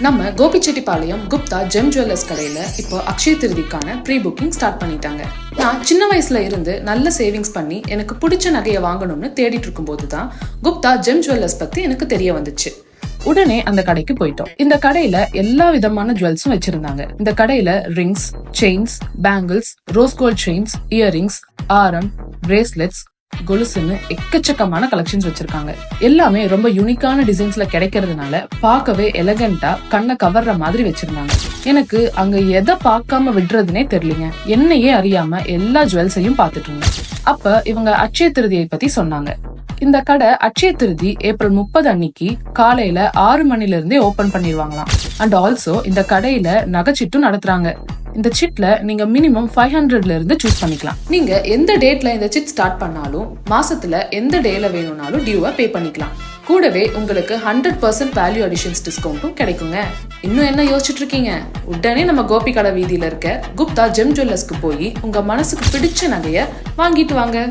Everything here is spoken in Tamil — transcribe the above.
நம்ம கோபிச்செட்டிப்பாளையம் குப்தா ஜெம் ஜுவல்லர்ஸ் கடையில இப்போ அக்ஷய திருதிக்கான ப்ரீ புக்கிங் ஸ்டார்ட் பண்ணிட்டாங்க. நான் சின்ன வயசுல இருந்து நல்ல சேவிங்ஸ் பண்ணி எனக்கு பிடிச்ச நகையை வாங்கணும்னு தேடிட்டு இருக்கும் போதுதான் குப்தா ஜெம் ஜுவல்லர்ஸ் பத்தி எனக்கு தெரிய வந்துச்சு. உடனே அந்த கடைக்கு போயிட்டோம். இந்த கடையில எல்லா விதமான ஜுவல்ஸும் வச்சிருந்தாங்க. இந்த கடையில rings, chains, bangles, rose gold chains, earrings, ஆரம், பிரேஸ்லெட்ஸ், கொலுசுன்னு எக்கச்சக்கமான கலெக்ஷன்ஸ் வச்சிருக்காங்க. எல்லாமே ரொம்ப யூனிக்கான டிசைன்ஸ்ல கிடைக்கிறதுனால பார்க்கவே எலகண்டா கண்ணை கவர்ற மாதிரி வச்சிருந்தாங்க. எனக்கு அங்க எதை பார்க்காம விடுறதுனே தெரியலங்க. என்னையே அறியாம எல்லா ஜுவல்ஸையும் பார்த்துட்டு இருந்தேன். அப்ப இவங்க அட்சய திருதியை பத்தி சொன்னாங்க. இந்த கடை அட்சய திருதி ஏப்ரல் 30 அன்னைக்கு காலையில 6 மணில இருந்தே ஓபன் பண்ணிடுவாங்களாம். அண்ட் ஆல்சோ இந்த கடையில நகைச்சீட்டும் நடத்துறாங்க. இந்த சிட்ல நீங்க மினிமம் 500ல இருந்து சூஸ் பண்ணிக்கலாம். நீங்க எந்த டேட்ல இந்த சிட் ஸ்டார்ட் பண்ணாலும் மாசத்துல எந்த டேல வேணும்னாலும் டியூவை பே பண்ணிக்கலாம். கூடவே உங்களுக்கு 100% வேல்யூ அடிஷன்ஸ் டிஸ்கவுண்ட்டும் கிடைக்குங்க. இன்னும் என்ன யோசிச்சுட்டு இருக்கீங்க? உடனே நம்ம கோபி கடை வீதியில இருக்க குப்தா ஜெம் ஜுவல்லர்ஸ்க்கு போய் உங்க மனசுக்கு பிடிச்ச நகைய வாங்கிட்டு வாங்க.